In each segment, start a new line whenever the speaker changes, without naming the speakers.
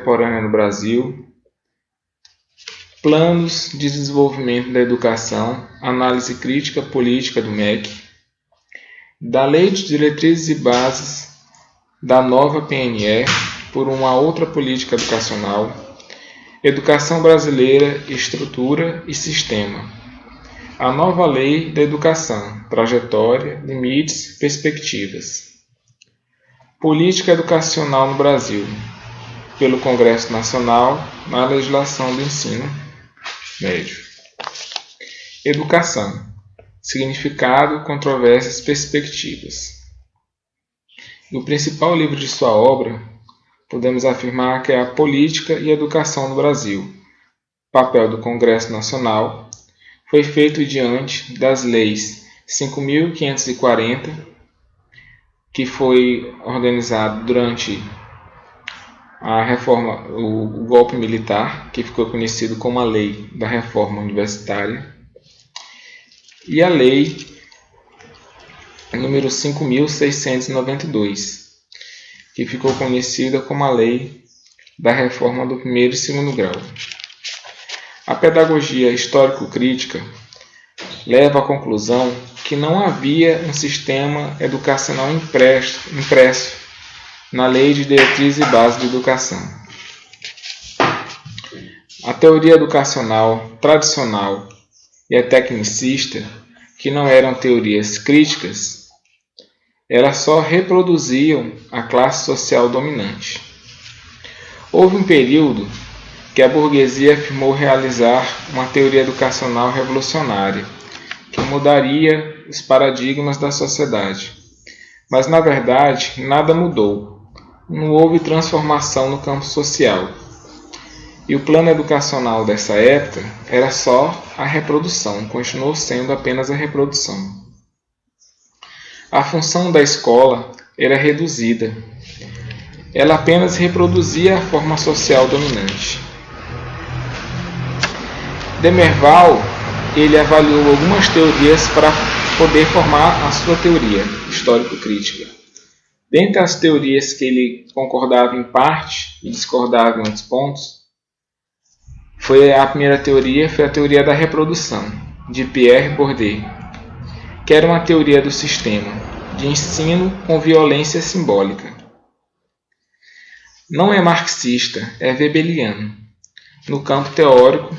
contemporânea no Brasil, planos de desenvolvimento da educação, análise crítica política do MEC, da Lei de Diretrizes e Bases da nova PNE por uma outra política educacional, Educação Brasileira, Estrutura e Sistema, a nova Lei da Educação, Trajetória, Limites, Perspectivas, Política Educacional no Brasil, pelo Congresso Nacional, na legislação do ensino médio. Educação, significado, controvérsias, perspectivas. No principal livro de sua obra, podemos afirmar que é a Política e Educação no Brasil. Papel do Congresso Nacional foi feito diante das leis 5.540, que foi organizado durante a reforma, o golpe militar, que ficou conhecido como a Lei da Reforma Universitária, e a Lei número 5.692, que ficou conhecida como a Lei da Reforma do Primeiro e Segundo Grau. A pedagogia histórico-crítica leva à conclusão que não havia um sistema educacional impresso na Lei de Diretrizes e Bases de Educação. A teoria educacional tradicional e a tecnicista, que não eram teorias críticas, elas só reproduziam a classe social dominante. Houve um período que a burguesia afirmou realizar uma teoria educacional revolucionária, que mudaria os paradigmas da sociedade. Mas, na verdade, nada mudou. Não houve transformação no campo social. E o plano educacional dessa época era só a reprodução, continuou sendo apenas a reprodução. A função da escola era reduzida. Ela apenas reproduzia a forma social dominante. Demerval, ele avaliou algumas teorias para poder formar a sua teoria histórico-crítica. Dentre as teorias que ele concordava em parte e discordava em outros pontos, a primeira teoria foi a teoria da reprodução, de Pierre Bourdieu, que era uma teoria do sistema de ensino com violência simbólica. Não é marxista, é weberiano, no campo teórico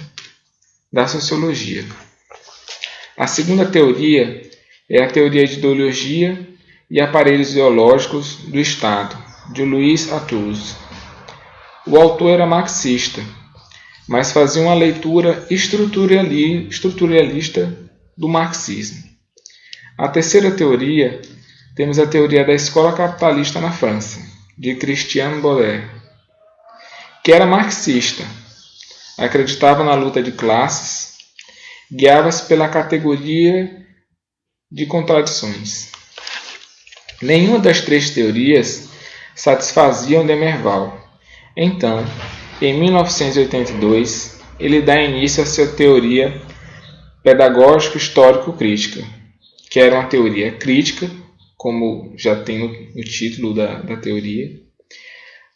da sociologia. A segunda teoria é a teoria de ideologia e aparelhos ideológicos do Estado, de Louis Althusser. O autor era marxista, mas fazia uma leitura estruturalista do marxismo. A terceira teoria, temos a teoria da escola capitalista na França, de Christian Baudelaire, que era marxista, acreditava na luta de classes, guiava-se pela categoria de contradições. Nenhuma das três teorias satisfaziam Demerval. Então, em 1982, ele dá início à sua teoria pedagógico-histórico-crítica, que era uma teoria crítica, como já tem o título da teoria.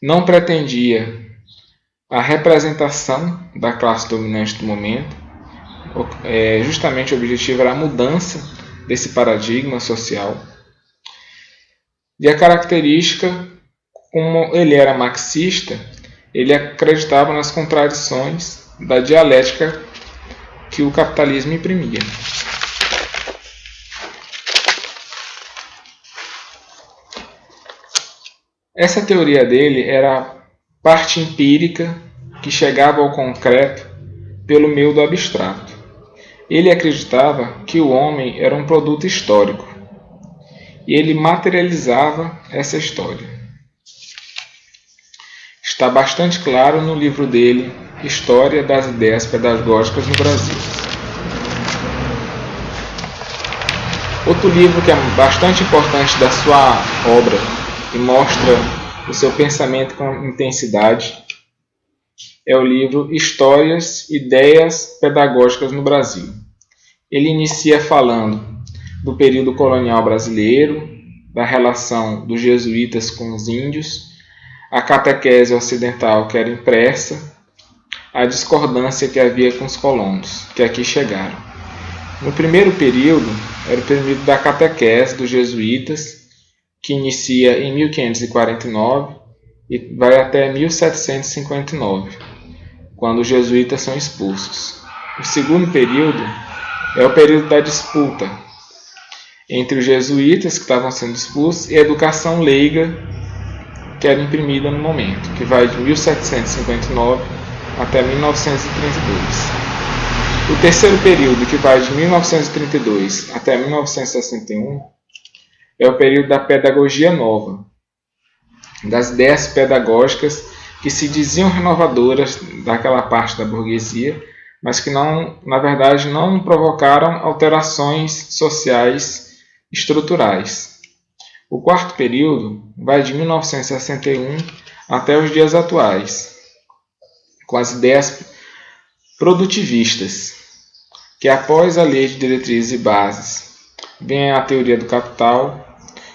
Não pretendia a representação da classe dominante do momento. Justamente o objetivo era a mudança desse paradigma social. E a característica, como ele era marxista, ele acreditava nas contradições da dialética que o capitalismo imprimia. Essa teoria dele era a parte empírica que chegava ao concreto pelo meio do abstrato. Ele acreditava que o homem era um produto histórico e ele materializava essa história. Está bastante claro no livro dele, História das Ideias Pedagógicas no Brasil. Outro livro que é bastante importante da sua obra e mostra o seu pensamento com intensidade é o livro Histórias, Ideias Pedagógicas no Brasil. Ele inicia falando do período colonial brasileiro, da relação dos jesuítas com os índios, a catequese ocidental que era impressa, a discordância que havia com os colonos que aqui chegaram. No primeiro período, era o período da catequese dos jesuítas, que inicia em 1549 e vai até 1759, quando os jesuítas são expulsos. O segundo período é o período da disputa entre os jesuítas que estavam sendo expulsos e a educação leiga que era imprimida no momento, que vai de 1759 até 1932. O terceiro período, que vai de 1932 até 1961, é o período da pedagogia nova, das ideias pedagógicas que se diziam renovadoras daquela parte da burguesia, mas que não, na verdade, não provocaram alterações sociais estruturais. O quarto período vai de 1961 até os dias atuais, com as ideias produtivistas, que após a Lei de Diretrizes e Bases vem a teoria do capital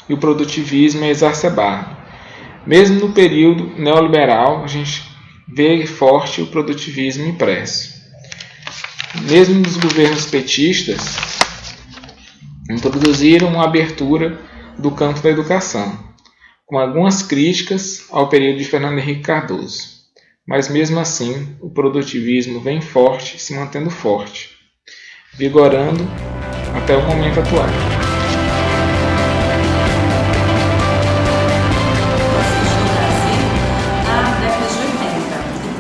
e o produtivismo é exacerbado. Mesmo no período neoliberal, a gente vê forte o produtivismo impresso. Mesmo nos governos petistas, introduziram uma abertura do campo da educação, com algumas críticas ao período de Fernando Henrique Cardoso. Mas mesmo assim, o produtivismo vem forte, se mantendo forte, vigorando até o momento atual.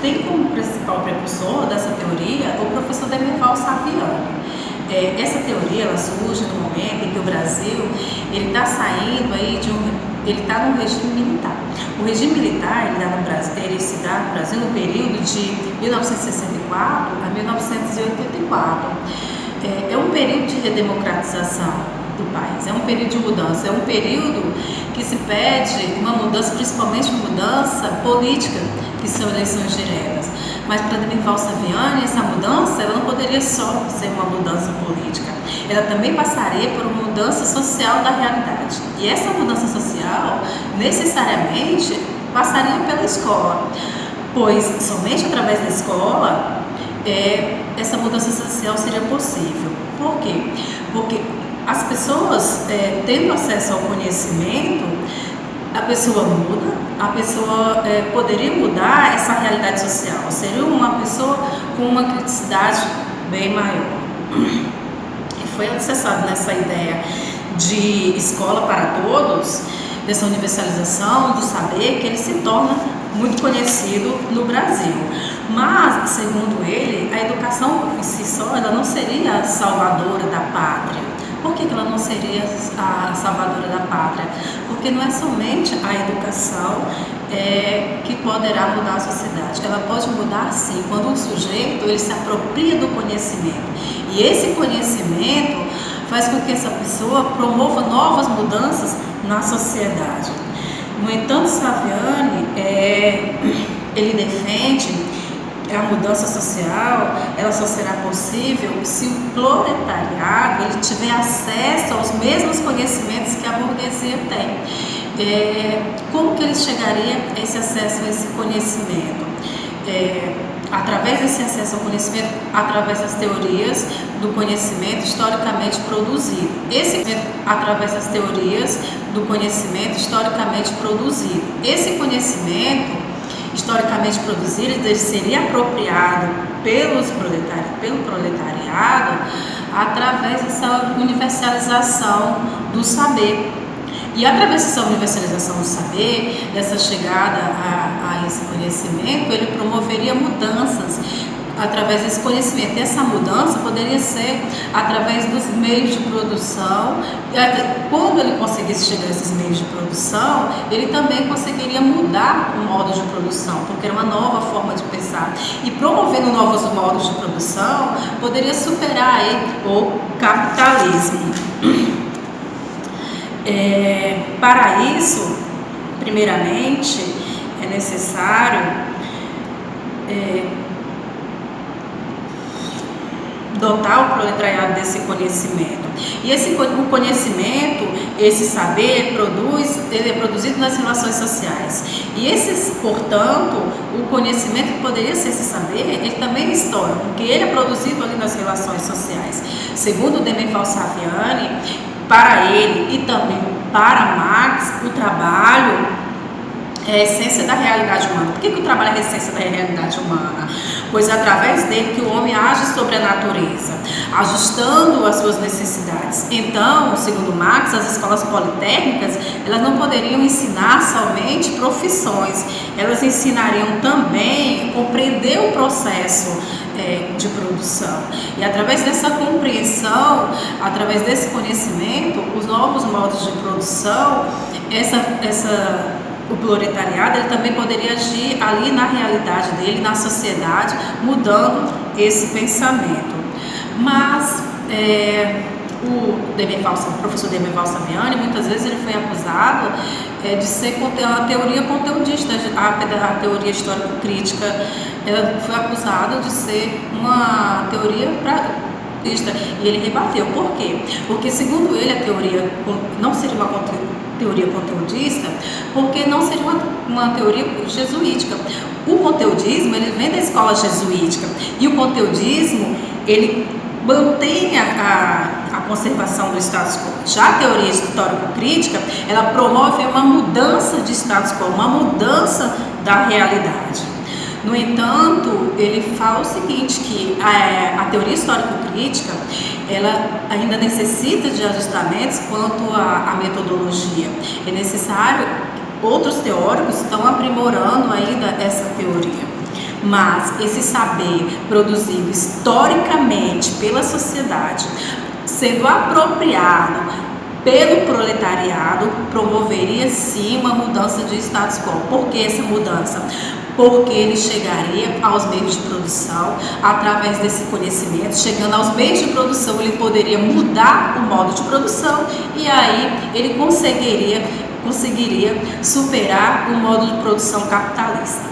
Tem como principal precursor dessa teoria o professor Demerval Saviani. Essa teoria ela surge no momento em que o Brasil está saindo aí ele está no regime militar. O regime militar ele se dá no Brasil no período de 1964 a 1984. É um período de redemocratização do país, é um período de mudança, é um período que se pede uma mudança, principalmente uma mudança política, que são eleições diretas. Mas para Demerval Saviani, essa mudança ela não poderia só ser uma mudança política, ela também passaria por uma mudança social da realidade. E essa mudança social, necessariamente, passaria pela escola, pois somente através da escola essa mudança social seria possível. Por quê? Porque as pessoas, tendo acesso ao conhecimento, a pessoa muda, a pessoa poderia mudar essa realidade social, seria uma pessoa com uma criticidade bem maior. E foi acessado nessa ideia de escola para todos, dessa universalização do saber, que ele se torna muito conhecido no Brasil. Mas, segundo ele, a educação em si só, ela não seria a salvadora da pátria. Por que ela não seria a salvadora da pátria? Porque não é somente a educação que poderá mudar a sociedade. Ela pode mudar sim, quando um sujeito ele se apropria do conhecimento. E esse conhecimento faz com que essa pessoa promova novas mudanças na sociedade. No entanto, Saviani, ele defende a mudança social, ela só será possível se o proletariado ele tiver acesso aos mesmos conhecimentos que a burguesia tem. Como que ele chegaria a esse acesso a esse conhecimento? Através desse acesso ao conhecimento, através das teorias do conhecimento historicamente produzido. Através das teorias do conhecimento historicamente produzido. Esse conhecimento historicamente produzido, ele seria apropriado pelo proletariado através dessa universalização do saber. E através dessa universalização do saber, dessa chegada a esse conhecimento, ele promoveria mudanças através desse conhecimento. E essa mudança poderia ser através dos meios de produção. Quando ele conseguisse chegar a esses meios de produção, ele também conseguiria mudar o modo de produção, porque era uma nova forma de pensar. E promovendo novos modos de produção, poderia superar aí o capitalismo. Para isso, primeiramente, é necessário dotar o proletariado desse conhecimento. E o conhecimento, esse saber, ele é produzido nas relações sociais. E portanto, o conhecimento que poderia ser esse saber, ele também é histórico, porque ele é produzido ali nas relações sociais. Segundo Demerval Saviani, para ele e também para Marx, o trabalho é a essência da realidade humana. Por que o trabalho é a essência da realidade humana? Pois é através dele que o homem age sobre a natureza, ajustando as suas necessidades. Então, segundo Marx, as escolas politécnicas, elas não poderiam ensinar somente profissões, elas ensinariam também a compreender o processo de produção. E através dessa compreensão, através desse conhecimento, os novos modos de produção, o proletariado, ele também poderia agir ali na realidade dele, na sociedade, mudando esse pensamento. Mas o professor Demerval Saviani, muitas vezes ele foi acusado de ser uma teoria conteudista, a teoria histórico-crítica, ela foi acusada de ser uma teoria conteudista, e ele rebateu. Por quê? Porque, segundo ele, a teoria não seria uma teoria conteudista, porque não seria uma teoria jesuítica. O conteudismo, ele vem da escola jesuítica, e o conteudismo, ele mantém a conservação do status quo. Já a teoria histórico-crítica, ela promove uma mudança de status quo, uma mudança da realidade. No entanto, ele fala o seguinte, que a teoria histórico-crítica, ela ainda necessita de ajustamentos quanto à metodologia. É necessário, outros teóricos estão aprimorando ainda essa teoria. Mas esse saber produzido historicamente pela sociedade, sendo apropriado pelo proletariado, promoveria sim uma mudança de status quo. Por que essa mudança? Porque ele chegaria aos meios de produção através desse conhecimento. Chegando aos meios de produção, ele poderia mudar o modo de produção, e aí ele conseguiria superar o modo de produção capitalista.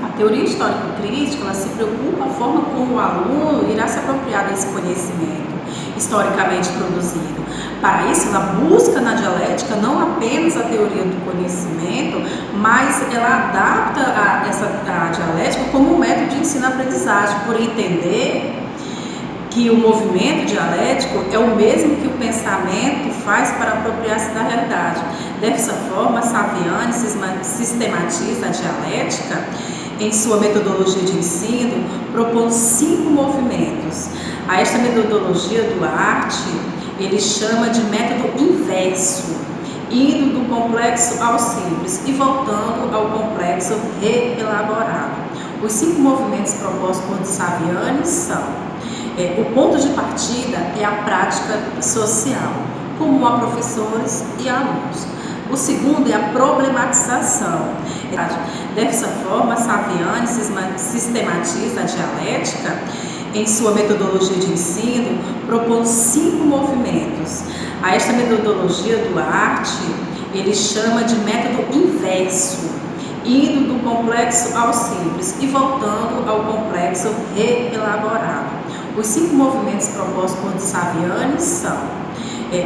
A teoria histórico-crítica, ela se preocupa com a forma como o aluno irá se apropriar desse conhecimento historicamente produzido. Para isso, ela busca na dialética não apenas a teoria do conhecimento, mas ela adapta a dialética como um método de ensino-aprendizagem, por entender que o movimento dialético é o mesmo que o pensamento faz para apropriar-se da realidade. Dessa forma, Saviani sistematiza a dialética em sua metodologia de ensino, propondo 5 movimentos. A esta metodologia do Arte, ele chama de método inverso, indo do complexo ao simples e voltando ao complexo reelaborado. Os 5 movimentos propostos por Saviani são: o ponto de partida é a prática social, comum a professores e alunos. O segundo é a problematização. Dessa forma, Saviani sistematiza a dialética em sua metodologia de ensino, propondo 5 movimentos. A esta metodologia do Arte, ele chama de método inverso, indo do complexo ao simples e voltando ao complexo reelaborado. Os 5 movimentos propostos por Saviani são: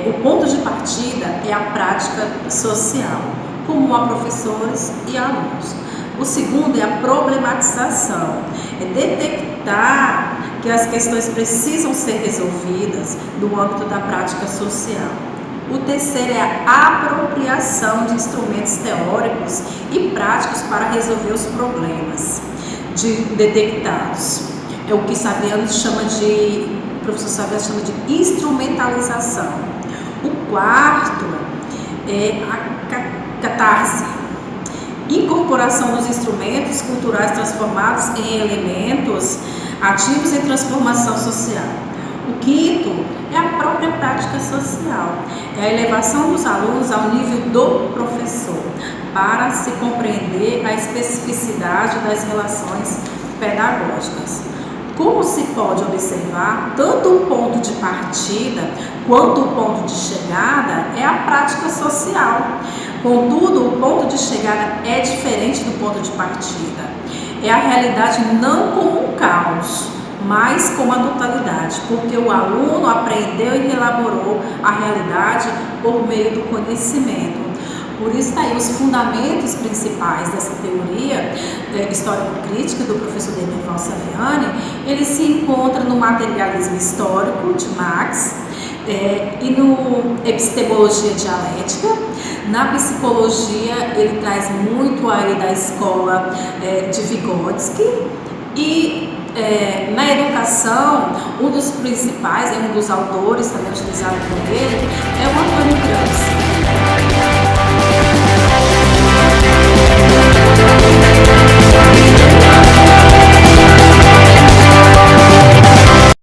o ponto de partida é a prática social, comum a professores e alunos. O segundo é a problematização, é detectar que as questões precisam ser resolvidas no âmbito da prática social. O terceiro é a apropriação de instrumentos teóricos e práticos para resolver os problemas detectados. É o que Saviani o professor Saviani chama de instrumentalização. O quarto é a catarse, incorporação dos instrumentos culturais transformados em elementos ativos em transformação social. O quinto é a própria prática social, é a elevação dos alunos ao nível do professor, para se compreender a especificidade das relações pedagógicas. Como se pode observar, tanto o ponto de partida quanto o ponto de chegada é a prática social. Contudo, o ponto de chegada é diferente do ponto de partida. é a realidade não como um caos, mas como a totalidade, porque o aluno aprendeu e elaborou a realidade por meio do conhecimento. Por isso está aí os fundamentos principais dessa teoria histórico-crítica do professor Demerval Saviani. Ele se encontra no materialismo histórico de Marx e no epistemologia dialética. Na psicologia ele traz muito aí da escola de Vygotsky e na educação, um dos principais, um dos autores também utilizado por ele, é o Antônio Gramsci.